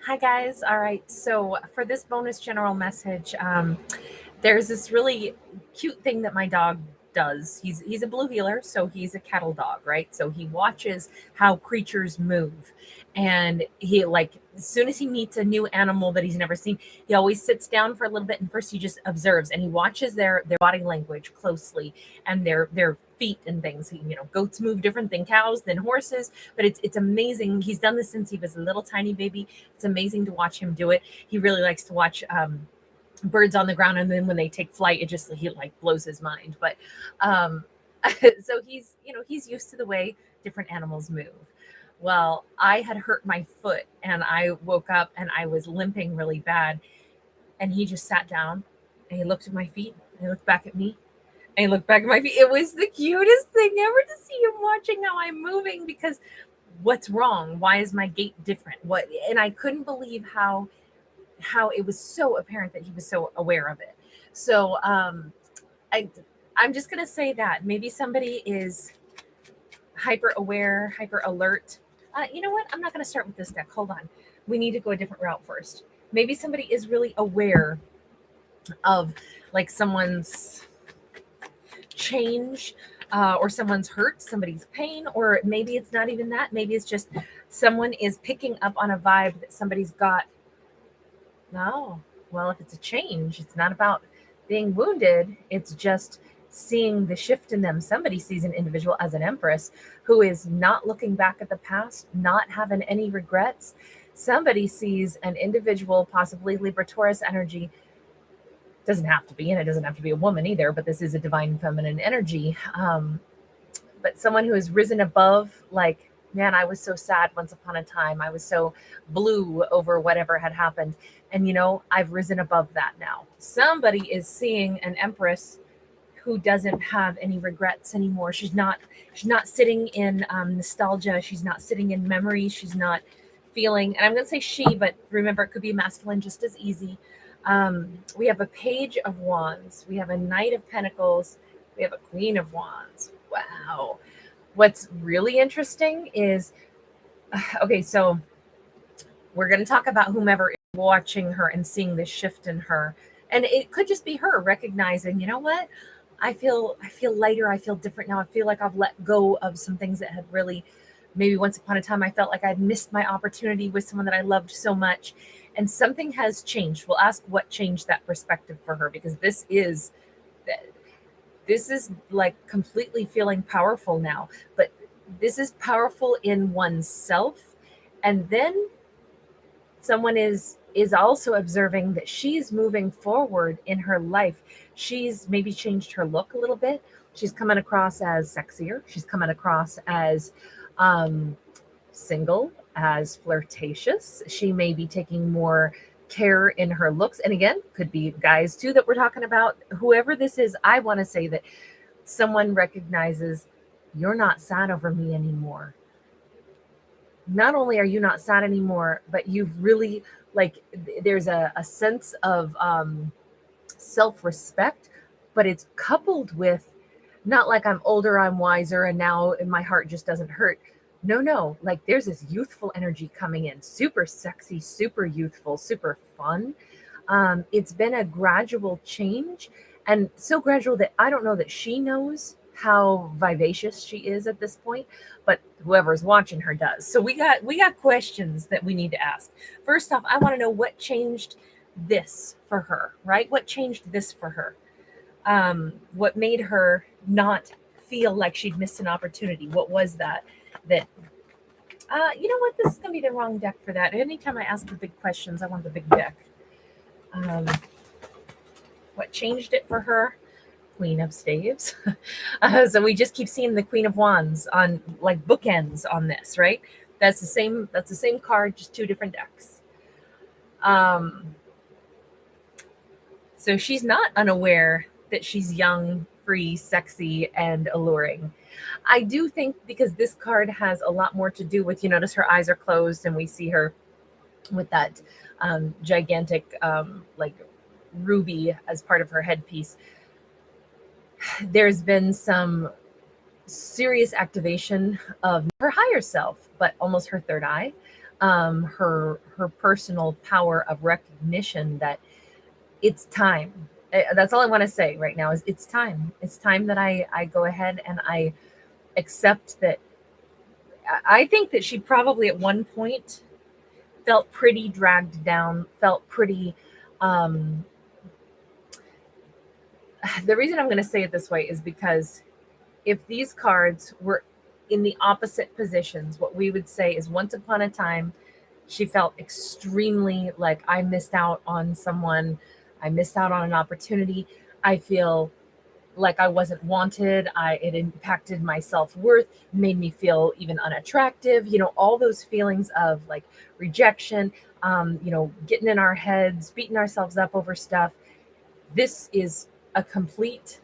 Hi guys. All right. So for this bonus general message, there's this really cute thing that my dog does. He's a blue heeler, so he's a cattle dog, right? So he watches how creatures move, and he like as soon as he meets a new animal that he's never seen, he always sits down for a little bit and first he just observes and he watches their body language closely and their feet and things. Goats move different than cows, than horses, but it's amazing. He's done this since he was a little tiny baby. It's amazing to watch him do it. He really likes to watch birds on the ground, and then when they take flight, he like blows his mind. But um, so he's used to the way different animals move. Well, I had hurt my foot, and I woke up and I was limping really bad. And he just sat down, and he looked at my feet, and he looked back at me, and he looked back at my feet. It was the cutest thing ever to see him watching how I'm moving, because what's wrong? Why is my gait different? What? And I couldn't believe how it was so apparent that he was so aware of it. So I I'm just gonna say that maybe somebody is hyper aware, hyper alert. You know what? I'm not gonna start with this deck. Hold on. We need to go a different route first. Maybe somebody is really aware of like someone's change, or someone's hurt, somebody's pain, or maybe it's not even that. Maybe it's just someone is picking up on a vibe that somebody's got. No. Well, if it's a change, it's not about being wounded. It's just seeing the shift in them. Somebody sees an individual as an empress who is not looking back at the past, not having any regrets. Somebody sees an individual, possibly Libra Taurus energy. Doesn't have to be, and it doesn't have to be a woman either, but this is a divine feminine energy. But someone who has risen above, like, man, I was so sad once upon a time. I was so blue over whatever had happened. And, I've risen above that now. Somebody is seeing an empress who doesn't have any regrets anymore. She's not sitting in nostalgia. She's not sitting in memory. She's not feeling, and I'm going to say she, but remember, it could be masculine just as easy. We have a Page of Wands. We have a Knight of Pentacles. We have a Queen of Wands. Wow. What's really interesting is, okay, so we're going to talk about whomever is watching her and seeing this shift in her. And it could just be her recognizing, you know what? I feel lighter. I feel different now. I feel like I've let go of some things that had really, maybe once upon a time, I felt like I'd missed my opportunity with someone that I loved so much. And something has changed. We'll ask what changed that perspective for her, because this is like completely feeling powerful now. But this is powerful in oneself. And then someone is also observing that she's moving forward in her life. She's maybe changed her look a little bit. She's coming across as sexier. She's coming across as single, as flirtatious. She may be taking more care in her looks. And again, could be guys too that we're talking about. Whoever this is, I want to say that someone recognizes, you're not sad over me anymore. Not only are you not sad anymore, but you've really, like, there's a sense of self-respect, but it's coupled with not like I'm older, I'm wiser, and now my heart just doesn't hurt. No, like there's this youthful energy coming in, super sexy, super youthful, super fun. It's been a gradual change, and so gradual that I don't know that she knows how vivacious she is at this point, but whoever's watching her does. So we got questions that we need to ask. First off, I want to know what changed this for her, right? What changed this for her? What made her not feel like she'd missed an opportunity? What was that? You know what? This is gonna be the wrong deck for that. Anytime I ask the big questions, I want the big deck. What changed it for her? Queen of Staves. So we just keep seeing the Queen of Wands on like bookends on this, right? That's the same card, just two different decks. So she's not unaware that she's young, free, sexy, and alluring. I do think because this card has a lot more to do with, you notice her eyes are closed and we see her with that gigantic like ruby as part of her headpiece. There's been some serious activation of her higher self, but almost her third eye. her personal power of recognition that it's time. That's all I want to say right now is it's time. It's time that I go ahead and I accept that. I think that she probably at one point felt pretty dragged down, felt pretty. Um, the reason I'm going to say it this way is because if these cards were in the opposite positions, what we would say is once upon a time, she felt extremely like I missed out on someone, I missed out on an opportunity. I feel like I wasn't wanted. It impacted my self-worth, made me feel even unattractive, all those feelings of like rejection, getting in our heads, beating ourselves up over stuff. This is a complete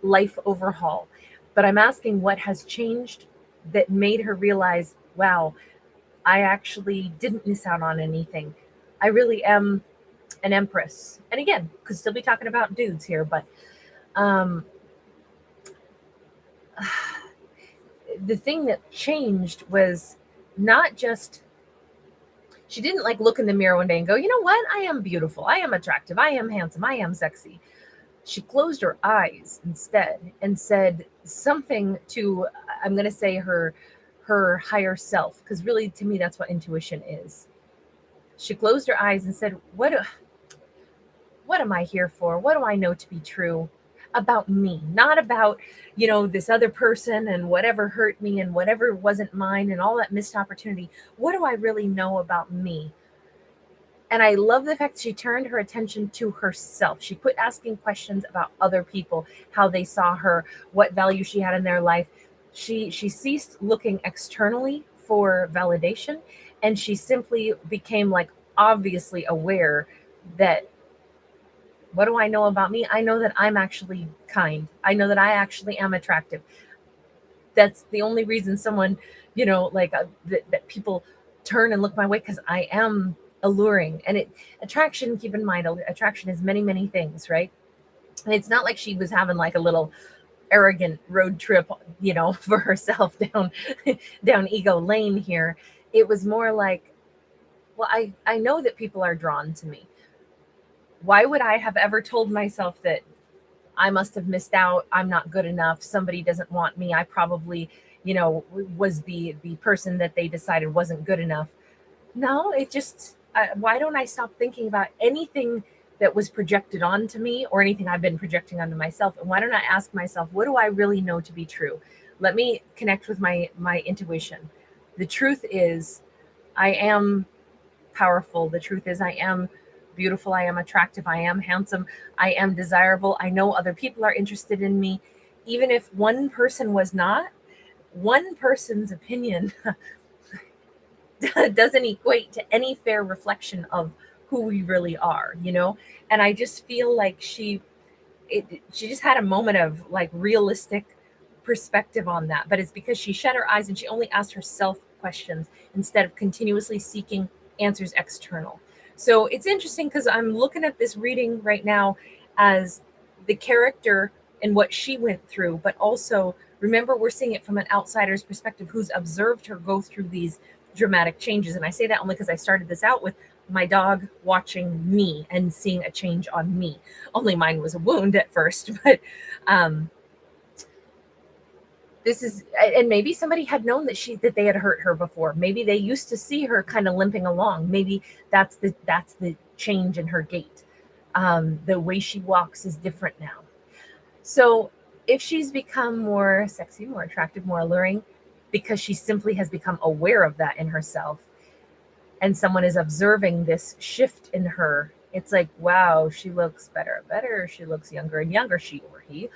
life overhaul. But I'm asking what has changed that made her realize, wow, I actually didn't miss out on anything. I really am an empress. And again, could still be talking about dudes here, but the thing that changed was not just, she didn't like look in the mirror one day and go, you know what? I am beautiful. I am attractive. I am handsome. I am sexy. She closed her eyes instead and said something to, I'm going to say her higher self, because really to me that's what intuition is. She closed her eyes and said, what am I here for? What do I know to be true about me? Not about, this other person and whatever hurt me and whatever wasn't mine and all that missed opportunity. What do I really know about me? And I love the fact she turned her attention to herself. She quit asking questions about other people, how they saw her, what value she had in their life. She ceased looking externally for validation, and she simply became like obviously aware that, what do I know about me? I know that I'm actually kind. I know that I actually am attractive. That's the only reason someone, that people turn and look my way, because I am alluring. And attraction, keep in mind, attraction is many, many things, right? And it's not like she was having like a little arrogant road trip, for herself down ego lane here. It was more like, well, I know that people are drawn to me. Why would I have ever told myself that I must have missed out, I'm not good enough, somebody doesn't want me, I probably, was the person that they decided wasn't good enough? No, it just, why don't I stop thinking about anything that was projected onto me or anything I've been projecting onto myself? And why don't I ask myself, what do I really know to be true? Let me connect with my intuition. The truth is, I am powerful. The truth is, I am beautiful. I am attractive. I am handsome. I am desirable. I know other people are interested in me. Even if one person was not, one person's opinion doesn't equate to any fair reflection of who we really are, And I just feel like she just had a moment of like realistic perspective on that. But it's because she shut her eyes and she only asked herself questions instead of continuously seeking answers external. So it's interesting because I'm looking at this reading right now as the character and what she went through, but also remember, we're seeing it from an outsider's perspective who's observed her go through these dramatic changes. And I say that only because I started this out with my dog watching me and seeing a change on me. Only mine was a wound at first, but this is, and maybe somebody had known that they had hurt her before. Maybe they used to see her kind of limping along. Maybe that's the change in her gait. The way she walks is different now. So if she's become more sexy, more attractive, more alluring, because she simply has become aware of that in herself, and someone is observing this shift in her, it's like, wow, she looks better and better. She looks younger and younger, she or he.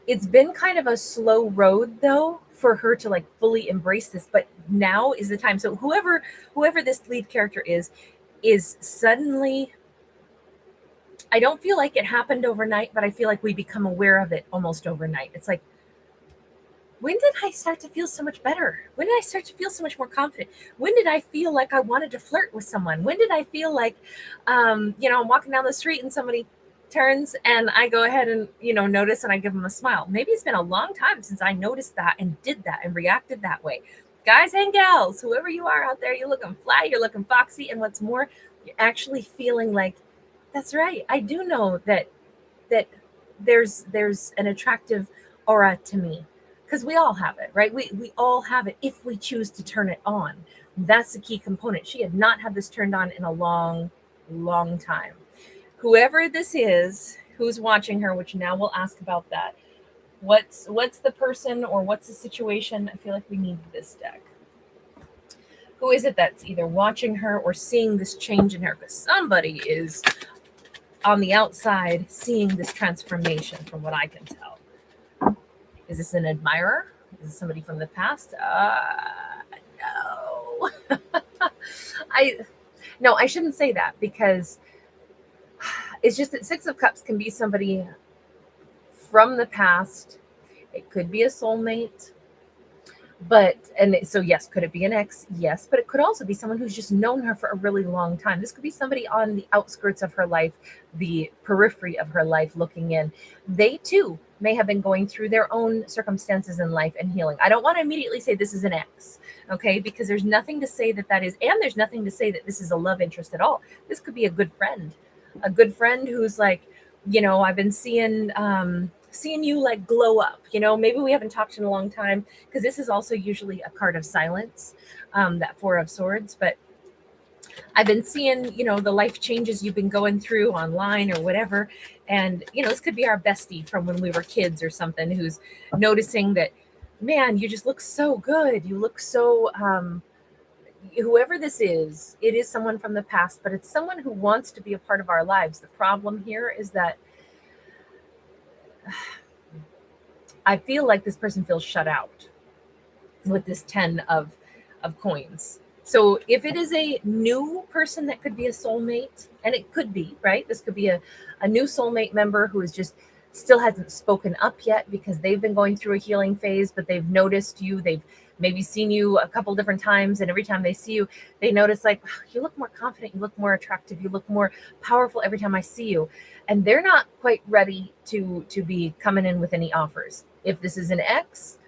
It's been kind of a slow road though for her to like fully embrace this, but now is the time. So whoever this lead character is suddenly, I don't feel like it happened overnight, but I feel like we become aware of it almost overnight. It's like, when did I start to feel so much better? When did I start to feel so much more confident? When did I feel like I wanted to flirt with someone? When did I feel like, I'm walking down the street and somebody turns and I go ahead and, notice and I give them a smile? Maybe it's been a long time since I noticed that and did that and reacted that way. guys and gals, whoever you are out there, you're looking fly, you're looking foxy, and what's more, you're actually feeling like, that's right, I do know that there's an attractive aura to me, because we all have it, right? We all have it if we choose to turn it on. That's the key component. She had not had this turned on in a long time. Whoever this is who's watching her, which now we'll ask about that, what's the person or what's the situation? I feel like we need this deck. Who is it that's either watching her or seeing this change in her? Because somebody is on the outside seeing this transformation, from what I can tell. Is this an admirer? Is this somebody from the past? No. I shouldn't say that, because it's just that Six of Cups can be somebody from the past. It could be a soulmate. So yes, could it be an ex? Yes, but it could also be someone who's just known her for a really long time. This could be somebody on the outskirts of her life, the periphery of her life, looking in. They too may have been going through their own circumstances in life and healing. I don't want to immediately say this is an ex, okay? Because there's nothing to say that is, and there's nothing to say that this is a love interest at all. This could be a good friend who's like, I've been seeing you like glow up, maybe we haven't talked in a long time, because this is also usually a card of silence, that Four of Swords. But I've been seeing, the life changes you've been going through online or whatever. And, this could be our bestie from when we were kids or something, who's noticing that, man, you just look so good. You look so, whoever this is, it is someone from the past, but it's someone who wants to be a part of our lives. The problem here is that I feel like this person feels shut out with this 10 of coins. So if it is a new person, that could be a soulmate, and it could be, right? This could be a new soulmate member who is just still hasn't spoken up yet because they've been going through a healing phase, but they've noticed you. They've maybe seen you a couple different times, and every time they see you, they notice like, wow, you look more confident, you look more attractive, you look more powerful every time I see you. And they're not quite ready to be coming in with any offers. If this is an ex,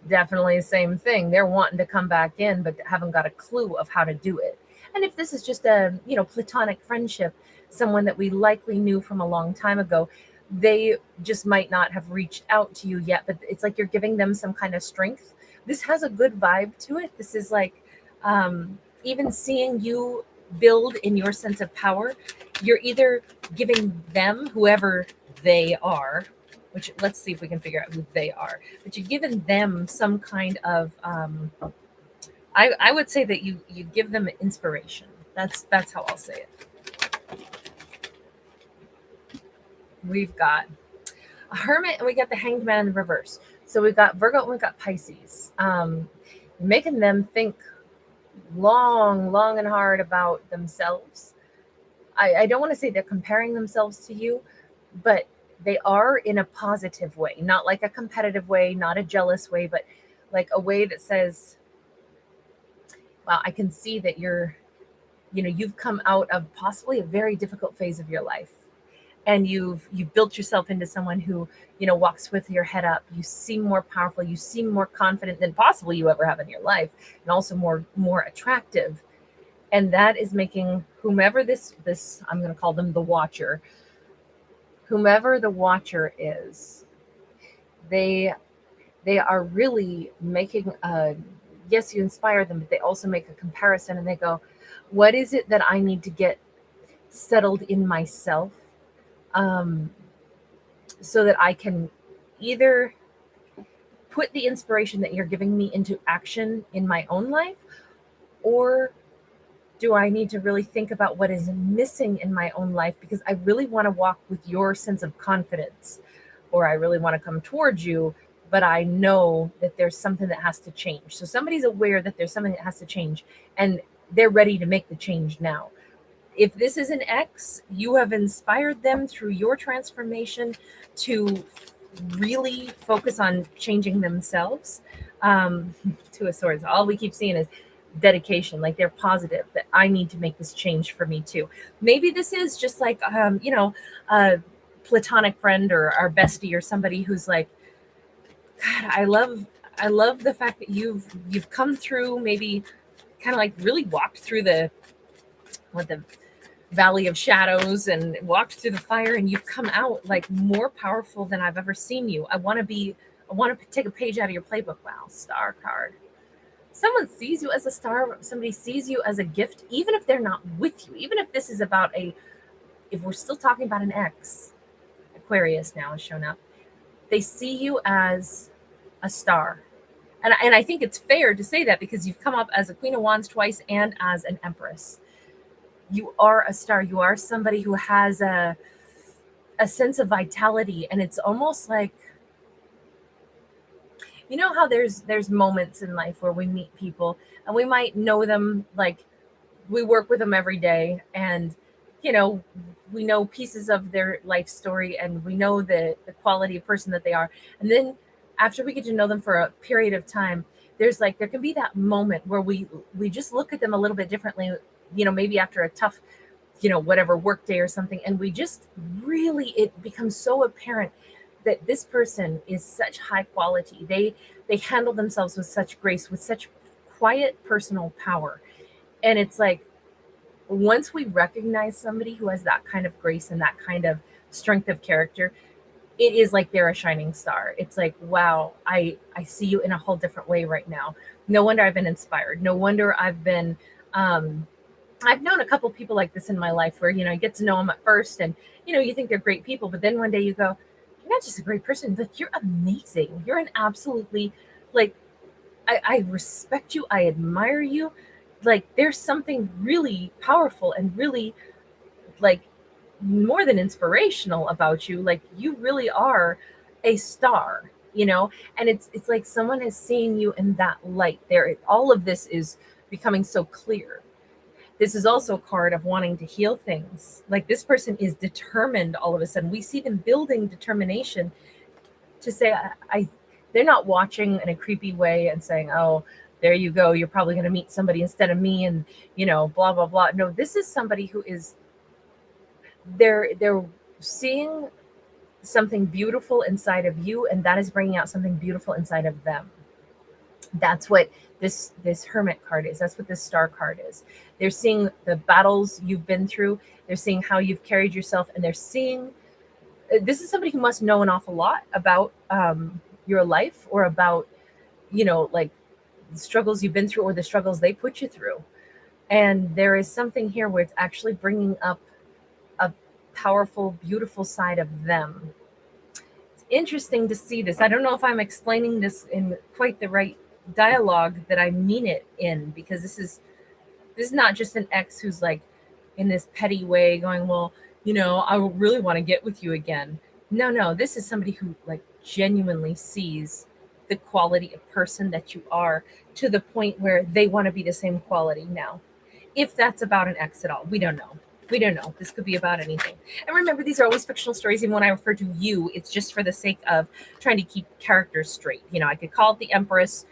definitely the same thing. They're wanting to come back in, but haven't got a clue of how to do it. And if this is just a, platonic friendship, someone that we likely knew from a long time ago, they just might not have reached out to you yet, but it's like you're giving them some kind of strength. This has a good vibe to it. This is like, even seeing you build in your sense of power, you're either giving them, whoever they are, which let's see if we can figure out who they are, but you're giving them some kind of, I would say that you give them inspiration. That's how I'll say it. We've got a Hermit, and we got the Hanged Man in the reverse. So we've got Virgo and we've got Pisces, making them think long and hard about themselves. I don't want to say they're comparing themselves to you, but they are in a positive way, not like a competitive way, not a jealous way, but like a way that says, wow, I can see that you've come out of possibly a very difficult phase of your life. And you've built yourself into someone who, walks with your head up. You seem more powerful. You seem more confident than possibly you ever have in your life, and also more attractive. And that is making whomever this I'm going to call them the Watcher. Whomever the Watcher is, they are really making yes, you inspire them, but they also make a comparison, and they go, what is it that I need to get settled in myself? So that I can either put the inspiration that you're giving me into action in my own life, or do I need to really think about what is missing in my own life, because I really want to walk with your sense of confidence, or I really want to come towards you, but I know that there's something that has to change. So somebody's aware that there's something that has to change, and they're ready to make the change now. If this is an ex, you have inspired them through your transformation to really focus on changing themselves. Two of Swords, all we keep seeing is dedication. Like they're positive that I need to make this change for me too. Maybe this is just like, a platonic friend or our bestie or somebody who's like, God, I love the fact that you've come through, maybe kind of like really walked through the valley of shadows and walked through the fire, and you've come out like more powerful than I've ever seen you. I want to take a page out of your playbook. Wow, star card. Someone sees you as a star, somebody sees you as a gift, even if they're not with you, even if this is about if we're still talking about an ex, Aquarius now has shown up, they see you as a star. And I think it's fair to say that because you've come up as a Queen of Wands twice and as an Empress. You are a star. You are somebody who has a sense of vitality, and it's almost like, you know how there's moments in life where we meet people and we might know them, like we work with them every day, and we know pieces of their life story, and we know the quality of person that they are, and then after we get to know them for a period of time, there can be that moment where we just look at them a little bit differently, maybe after a tough whatever work day or something, and we just really, it becomes so apparent that this person is such high quality. They handle themselves with such grace, with such quiet personal power. And it's like, once we recognize somebody who has that kind of grace and that kind of strength of character, it is like they're a shining star. It's like, wow, I see you in a whole different way right now. No wonder I've been inspired. No wonder I've known a couple people like this in my life where, you get to know them at first and, you think they're great people. But then one day you go, you're not just a great person, but you're amazing. You're an absolutely, like, I respect you. I admire you. Like, there's something really powerful and really, like, more than inspirational about you. Like, you really are a star, and it's like someone is seeing you in that light there. All of this is becoming so clear. This is also a card of wanting to heal things. Like, this person is determined. All of a sudden we see them building determination to say, they're not watching in a creepy way and saying, oh, there you go, you're probably going to meet somebody instead of me, and blah blah blah. No, this is somebody who is, they're seeing something beautiful inside of you, and that is bringing out something beautiful inside of them. That's what this hermit card is. That's what this star card is. They're seeing the battles you've been through. They're seeing how you've carried yourself, and they're seeing, this is somebody who must know an awful lot about your life, or about like the struggles you've been through, or the struggles they put you through. And there is something here where it's actually bringing up a powerful, beautiful side of them. It's interesting to see this. I don't know if I'm explaining this in quite the right dialogue that I mean it in, because this is not just an ex who's like in this petty way going, well, I really want to get with you again. No, this is somebody who like genuinely sees the quality of person that you are, to the point where they want to be the same quality now. If that's about an ex at all, we don't know. This could be about anything. And remember, these are always fictional stories. Even when I refer to you, it's just for the sake of trying to keep characters straight. I could call it the Empress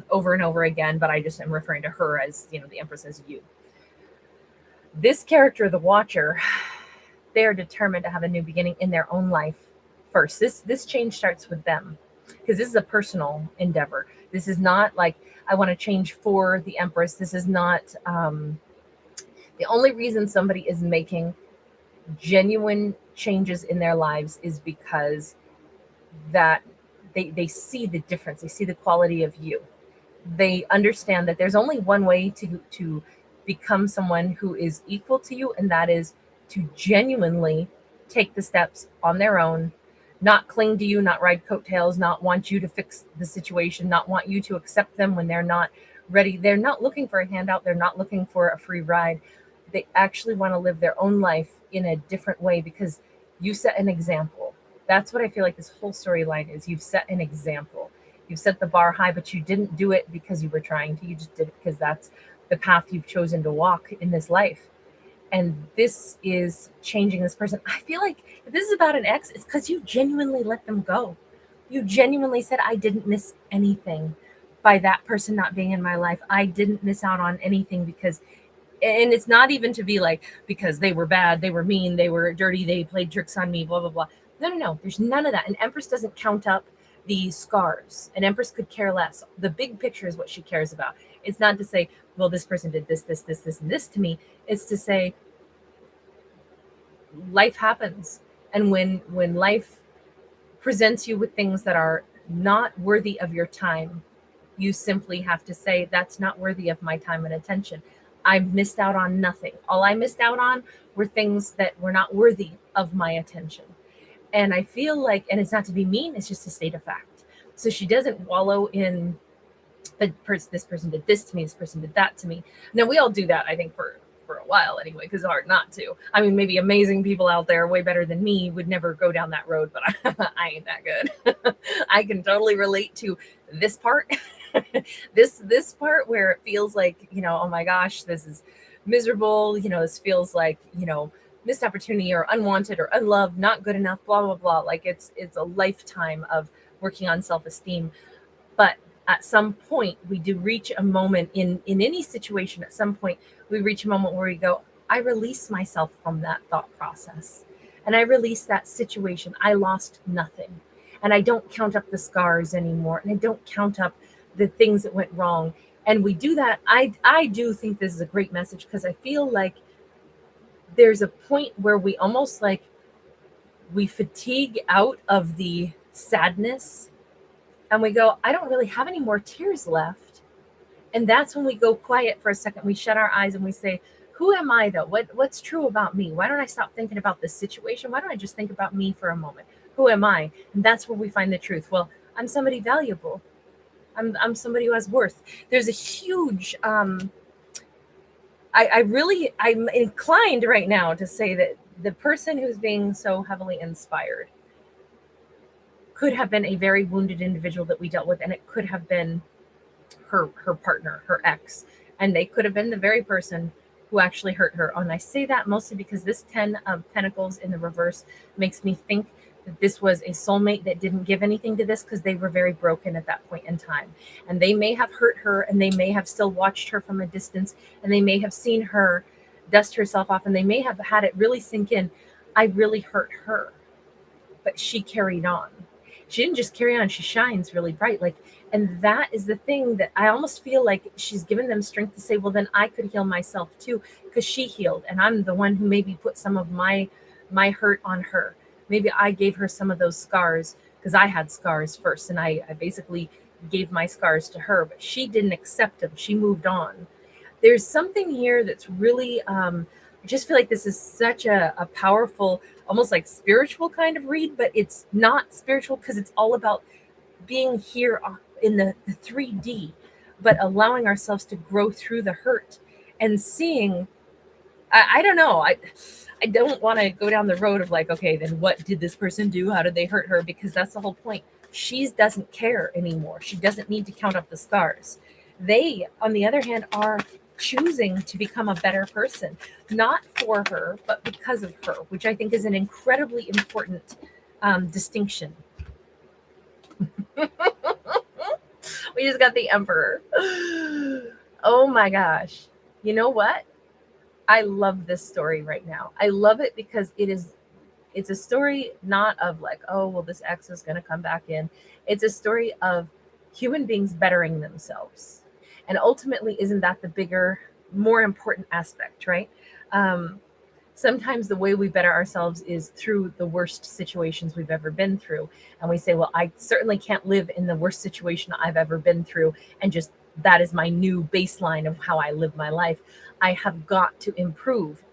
over and over again, but I just am referring to her as, the Empress as you. This character, the Watcher, they are determined to have a new beginning in their own life first. This change starts with them, because this is a personal endeavor. This is not like, I want to change for the Empress. This is not the only reason somebody is making genuine changes in their lives is because that they see the difference. They see the quality of you. They understand that there's only one way to become someone who is equal to you, and that is to genuinely take the steps on their own, not cling to you, not ride coattails, not want you to fix the situation, not want you to accept them when they're not ready. They're not looking for a handout. They're not looking for a free ride. They actually want to live their own life in a different way, because you set an example. That's what I feel like this whole storyline is. You've set an example. You've set the bar high, but you didn't do it because you were trying to. You just did it because that's the path you've chosen to walk in this life. And this is changing this person. I feel like if this is about an ex, it's because you genuinely let them go. You genuinely said, I didn't miss anything by that person not being in my life. I didn't miss out on anything because, and it's not even to be like, because they were bad, they were mean, they were dirty, they played tricks on me, blah, blah, blah. No. There's none of that. An Empress doesn't count up the scars. An Empress could care less. The big picture is what she cares about. It's not to say, well, this person did this, and this to me. It's to say, life happens. And when life presents you with things that are not worthy of your time, you simply have to say, that's not worthy of my time and attention. I missed out on nothing. All I missed out on were things that were not worthy of my attention. And I feel like, and it's not to be mean, it's just a state of fact. So she doesn't wallow in this person did this to me, this person did that to me. Now, we all do that, I think, for a while anyway, because it's hard not to. I mean, maybe amazing people out there way better than me would never go down that road, but I ain't that good. I can totally relate to this part. this part where it feels like, oh my gosh, this is miserable. This feels like, missed opportunity or unwanted or unloved, not good enough, blah, blah, blah. Like it's a lifetime of working on self-esteem. But at some point we do reach a moment in any situation. At some point we reach a moment where we go, I release myself from that thought process, and I release that situation. I lost nothing, and I don't count up the scars anymore, and I don't count up the things that went wrong. And we do that. I do think this is a great message, because I feel like there's a point where we almost like we fatigue out of the sadness, and we go, I don't really have any more tears left. And that's when we go quiet for a second. We shut our eyes and we say, who am I though? What's true about me? Why don't I stop thinking about this situation? Why don't I just think about me for a moment? Who am I? And that's where we find the truth. Well, I'm somebody valuable. I'm somebody who has worth. There's a huge, I'm inclined right now to say that the person who's being so heavily inspired could have been a very wounded individual that we dealt with, and it could have been her partner, her ex, and they could have been the very person who actually hurt her. And I say that mostly because this 10 of Pentacles in the reverse makes me think that this was a soulmate that didn't give anything to this, because they were very broken at that point in time. And they may have hurt her, and they may have still watched her from a distance, and they may have seen her dust herself off, and they may have had it really sink in. I really hurt her, but she carried on. She didn't just carry on, she shines really bright. And that is the thing that I almost feel like she's given them strength to say, well, then I could heal myself too, because she healed, and I'm the one who maybe put some of my hurt on her. Maybe I gave her some of those scars, because I had scars first, and I basically gave my scars to her, but she didn't accept them. She moved on. There's something here that's really, I just feel like this is such a powerful, almost like spiritual kind of read, but it's not spiritual, because it's all about being here in the 3D, but allowing ourselves to grow through the hurt and seeing, I don't know, I don't want to go down the road of like, okay, then what did this person do? How did they hurt her? Because that's the whole point. She doesn't care anymore. She doesn't need to count up the scars. They, on the other hand, are choosing to become a better person, not for her, but because of her, which I think is an incredibly important distinction. We just got the Emperor. Oh my gosh. You know what? I love this story right now. I love it because it's a story not of like, oh, well, this ex is going to come back in. It's a story of human beings bettering themselves. And ultimately, isn't that the bigger, more important aspect, right? Sometimes the way we better ourselves is through the worst situations we've ever been through. And we say, well, I certainly can't live in the worst situation I've ever been through, and just that is my new baseline of how I live my life. I have got to improve.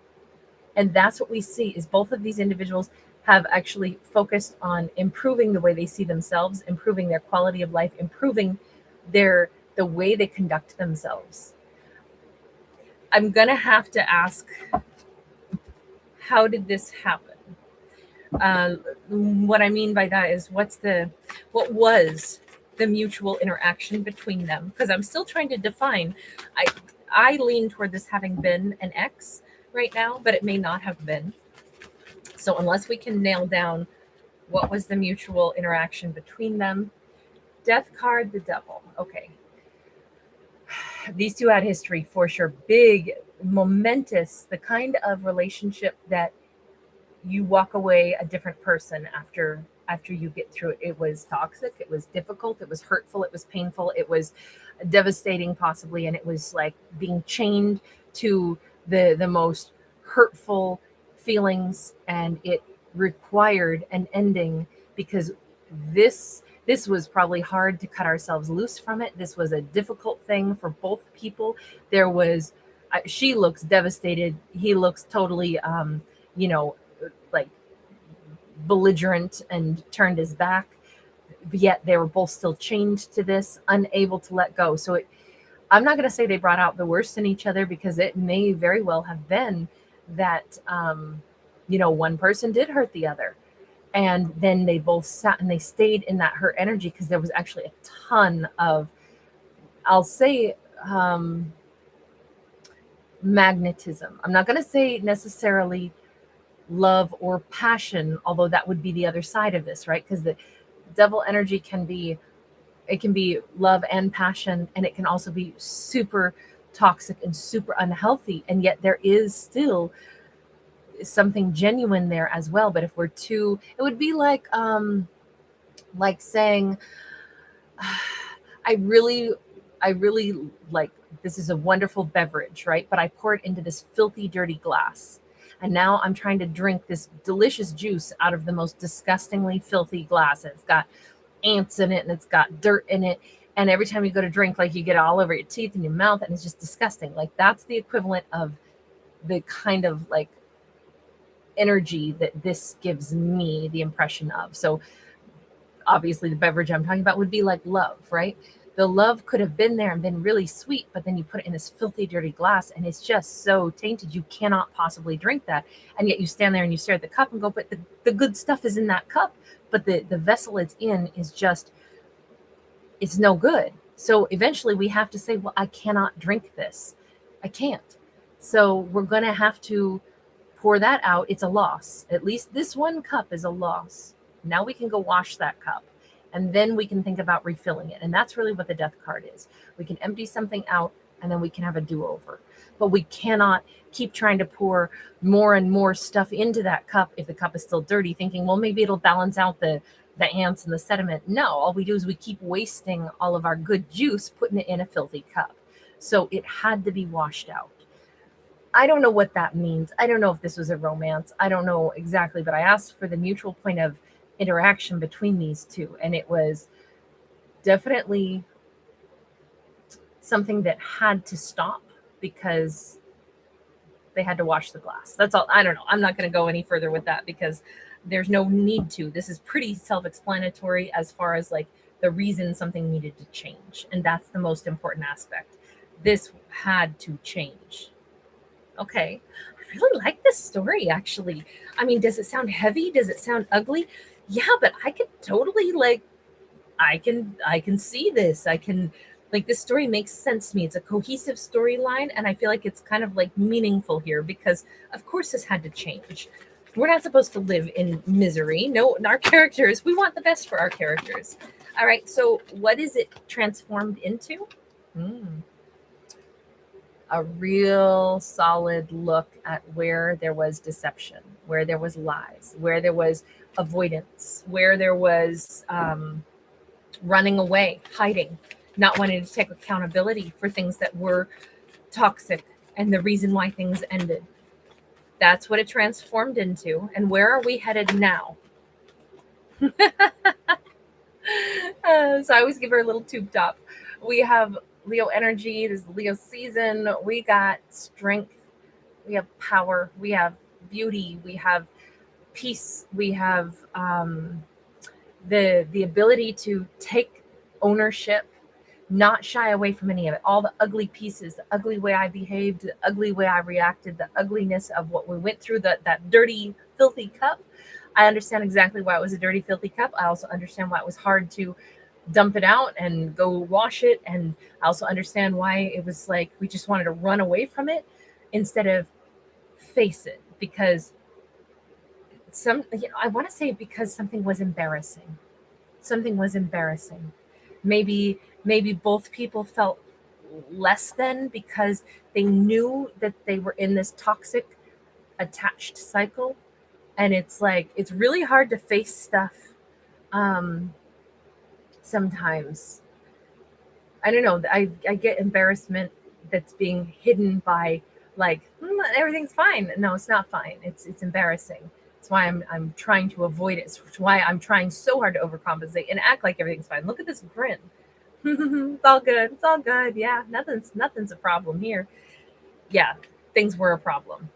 And that's what we see is both of these individuals have actually focused on improving the way they see themselves, improving their quality of life, improving the way they conduct themselves. I'm going to have to ask, how did this happen? What I mean by that is what was the mutual interaction between them? Because I'm still trying to define. I lean toward this having been an ex right now, but it may not have been. So unless we can nail down what was the mutual interaction between them. Death card, the Devil. Okay. These two had history for sure. Big, momentous, the kind of relationship that you walk away a different person after after you get through it. It was toxic, it was difficult, it was hurtful, it was painful, it was devastating possibly, and it was like being chained to the most hurtful feelings, and it required an ending because this was probably hard to cut ourselves loose from it. This was a difficult thing for both people. There was she looks devastated, he looks totally you know like belligerent and turned his back, but yet they were both still chained to this, unable to let go. So I'm not going to say they brought out the worst in each other, because it may very well have been that one person did hurt the other, and then they both sat and they stayed in that hurt energy, because there was actually a ton of, I'll say, magnetism. I'm not going to say necessarily love or passion, although that would be the other side of this, right? Because the devil energy can be love and passion, and it can also be super toxic and super unhealthy, and yet there is still something genuine there as well. But if we're too, it would be like saying I really like, this is a wonderful beverage, right? But I pour it into this filthy, dirty glass. And now I'm trying to drink this delicious juice out of the most disgustingly filthy glass. And it's got ants in it and it's got dirt in it. And every time you go to drink, like, you get it all over your teeth and your mouth, and it's just disgusting. Like, that's the equivalent of the kind of like energy that this gives me the impression of. So obviously the beverage I'm talking about would be like love, right? The love could have been there and been really sweet, but then you put it in this filthy, dirty glass, and it's just so tainted. You cannot possibly drink that. And yet you stand there and you stare at the cup and go, but the good stuff is in that cup. But the vessel it's in is just, it's no good. So eventually we have to say, well, I cannot drink this. I can't. So we're going to have to pour that out. It's a loss. At least this one cup is a loss. Now we can go wash that cup, and then we can think about refilling it. And that's really what the death card is. We can empty something out, and then we can have a do-over. But we cannot keep trying to pour more and more stuff into that cup if the cup is still dirty, thinking, well, maybe it'll balance out the ants and the sediment. No, all we do is we keep wasting all of our good juice, putting it in a filthy cup. So it had to be washed out. I don't know what that means. I don't know if this was a romance. I don't know exactly, but I asked for the mutual point of interaction between these two, and it was definitely something that had to stop because they had to wash the glass. That's all. I don't know. I'm not going to go any further with that because there's no need to. This is pretty self-explanatory as far as like the reason something needed to change, and that's the most important aspect. This had to change. Okay. I really like this story, actually. I mean, does it sound heavy? Does it sound ugly? Yeah, but I could totally I can see this. I can, like, this story makes sense to me. It's a cohesive storyline, and I feel like it's kind of like meaningful here because of course this had to change. We're not supposed to live in misery. No, our characters, we want the best for our characters. All right, so what is it transformed into? A real solid look at where there was deception, where there was lies, where there was avoidance, where there was running away, hiding, not wanting to take accountability for things that were toxic and the reason why things ended. That's what it transformed into. And where are we headed now? So I always give her a little tube top. We have Leo energy. This is Leo season. We got strength. We have power. We have beauty. We have peace. We have the ability to take ownership, not shy away from any of it. All the ugly pieces, the ugly way I behaved, the ugly way I reacted, the ugliness of what we went through, that dirty, filthy cup. I understand exactly why it was a dirty, filthy cup. I also understand why it was hard to dump it out and go wash it. And I also understand why it was like we just wanted to run away from it instead of face it, because I want to say because something was embarrassing. Something was embarrassing. Maybe both people felt less than because they knew that they were in this toxic attached cycle. And it's like, it's really hard to face stuff Sometimes I don't know, I get embarrassment that's being hidden by like, everything's fine. No, it's not fine. It's embarrassing. That's why I'm trying to avoid it. It's why I'm trying so hard to overcompensate and act like everything's fine. Look at this grin. It's all good. It's all good. Yeah, nothing's a problem here. Yeah, things were a problem.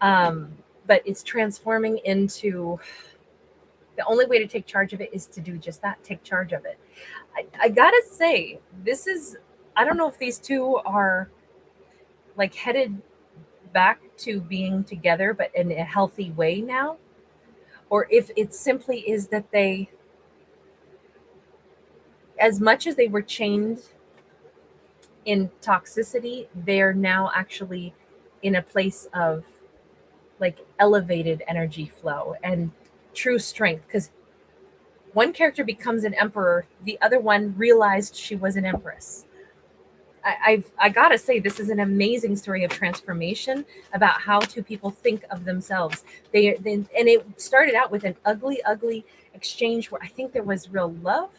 But it's transforming into, the only way to take charge of it is to do just that, take charge of it. I gotta say, this is, I don't know if these two are like headed back to being together, but in a healthy way now, or if it simply is that they, as much as they were chained in toxicity, they're now actually in a place of like elevated energy flow and true strength. Because one character becomes an emperor, the other one realized she was an empress. I gotta say, this is an amazing story of transformation about how two people think of themselves. They and it started out with an ugly exchange where I think there was real love,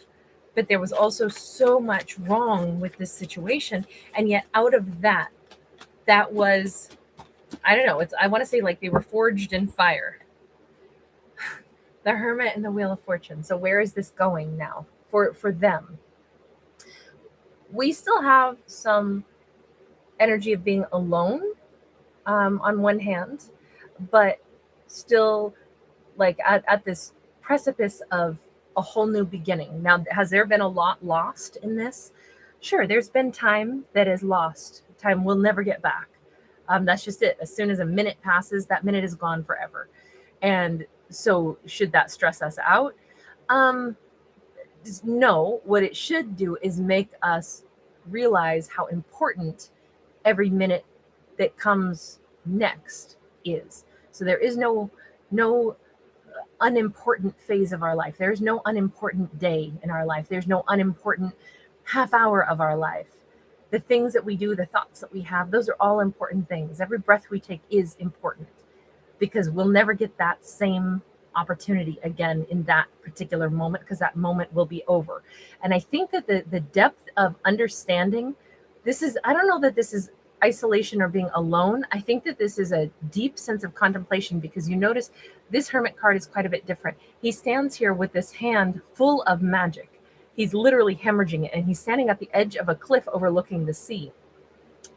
but there was also so much wrong with this situation. And yet, out of that, that was, I don't know. It's, I want to say like they were forged in fire. The Hermit and the Wheel of Fortune. So where is this going now for them? We still have some energy of being alone, on one hand, but still like at this precipice of a whole new beginning. Now, has there been a lot lost in this? Sure, there's been time that is lost. Time we'll never get back. That's just it. As soon as a minute passes, that minute is gone forever. And so, should that stress us out? Um, no, what it should do is make us realize how important every minute that comes next is. So there is no unimportant phase of our life. There's no unimportant day in our life. There's no unimportant half hour of our life. The things that we do, the thoughts that we have, those are all important things. Every breath we take is important because we'll never get that same opportunity again in that particular moment, because that moment will be over. And I think that the depth of understanding, this is, I don't know that this is isolation or being alone. I think that this is a deep sense of contemplation, because you notice this Hermit card is quite a bit different. He stands here with this hand full of magic. He's literally hemorrhaging it, and he's standing at the edge of a cliff overlooking the sea.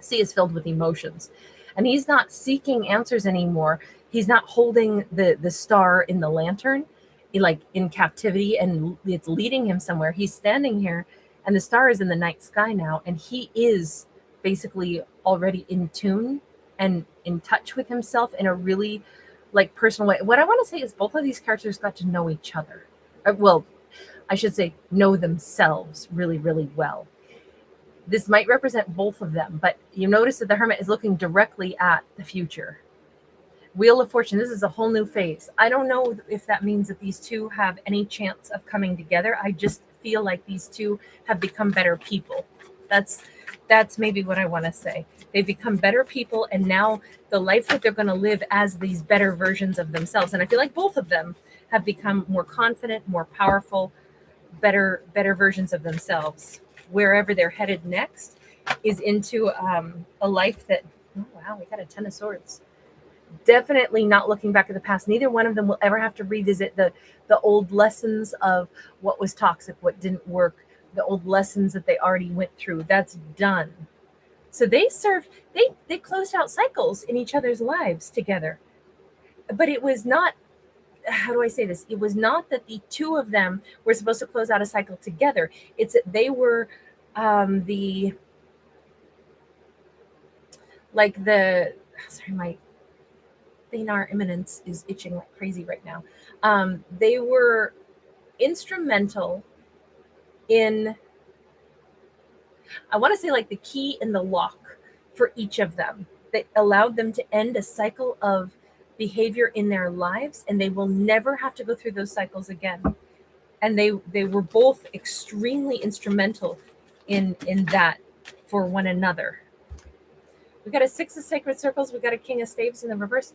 Sea is filled with emotions, and he's not seeking answers anymore. He's not holding the star in the lantern, like in captivity, and it's leading him somewhere. He's standing here, and the star is in the night sky now, and he is basically already in tune and in touch with himself in a really like personal way. What I want to say is both of these characters got to know each other. Well, I should say know themselves really, really well. This might represent both of them, but you notice that the Hermit is looking directly at the future. Wheel of Fortune, this is a whole new phase. I don't know if that means that these two have any chance of coming together. I just feel like these two have become better people. That's maybe what I want to say. They've become better people, and now the life that they're going to live as these better versions of themselves. And I feel like both of them have become more confident, more powerful, better versions of themselves. Wherever they're headed next is into a life that, oh wow, we got a 10 of Swords. Definitely not looking back at the past. Neither one of them will ever have to revisit the old lessons of what was toxic, what didn't work, the old lessons that they already went through. That's done. So they closed out cycles in each other's lives together. But it was not, how do I say this? It was not that the two of them were supposed to close out a cycle together. It's that they were sorry, my Thanar Eminence is itching like crazy right now. They were instrumental in, I want to say like the key in the lock for each of them that allowed them to end a cycle of behavior in their lives, and they will never have to go through those cycles again. And they were both extremely instrumental in that for one another. We got a 6 of Sacred Circles. We got a King of Staves in the reverse.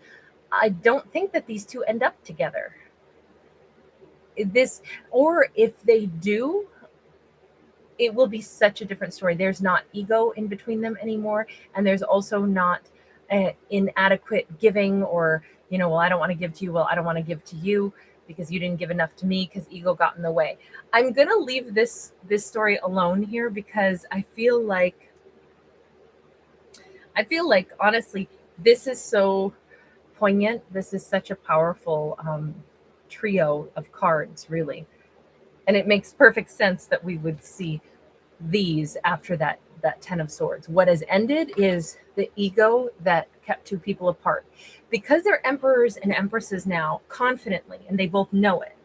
I don't think that these two end up together. this, or if they do, it will be such a different story. There's not ego in between them anymore, and there's also not inadequate giving, or well, I don't want to give to you, well, I don't want to give to you because you didn't give enough to me because ego got in the way. I'm gonna leave this story alone here because I feel like honestly, this is so poignant. This is such a powerful trio of cards, really. And it makes perfect sense that we would see these after that 10 of swords. What has ended is the ego that kept two people apart. Because they're emperors and empresses now, confidently, and they both know it,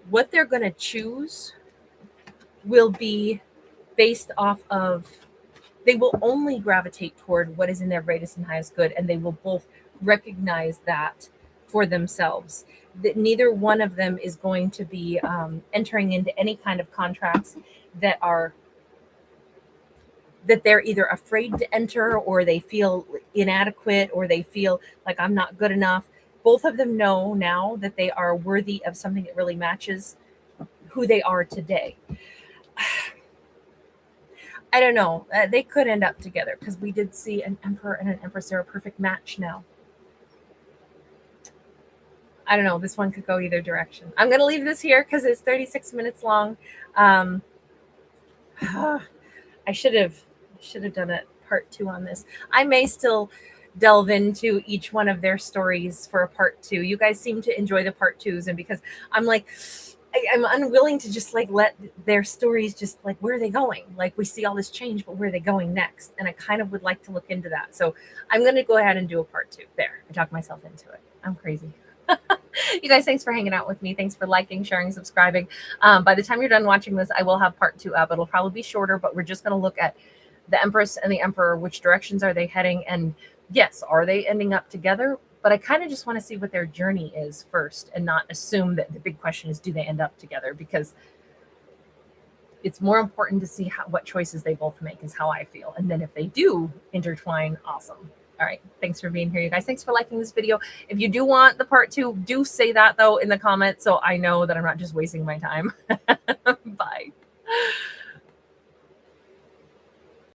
what they're going to choose will be based off of, they will only gravitate toward what is in their greatest and highest good, and they will both recognize that for themselves. That neither one of them is going to be entering into any kind of contracts that they're either afraid to enter, or they feel inadequate, or they feel like I'm not good enough. Both of them know now that they are worthy of something that really matches who they are today. I don't know. They could end up together because we did see an emperor and an empress. They're a perfect match now. I don't know. This one could go either direction. I'm going to leave this here because it's 36 minutes long. I should have done a part 2 on this. I may still delve into each one of their stories for a part 2. You guys seem to enjoy the part 2s, and because I'm like, I'm unwilling to just like let their stories just like, where are they going? Like, we see all this change, but where are they going next? And I kind of would like to look into that. So I'm going to go ahead and do a part 2. There, I talked myself into it. I'm crazy. You guys, thanks for hanging out with me. Thanks for liking, sharing, subscribing. By the time you're done watching this, I will have part 2 up. It'll probably be shorter, but we're just going to look at the Empress and the Emperor. Which directions are they heading? And yes, are they ending up together? But I kind of just want to see what their journey is first, and not assume that the big question is, do they end up together? Because it's more important to see what choices they both make, is how I feel. And then if they do intertwine, awesome. All right. Thanks for being here, you guys. Thanks for liking this video. If you do want the part 2, do say that, though, in the comments, so I know that I'm not just wasting my time. Bye.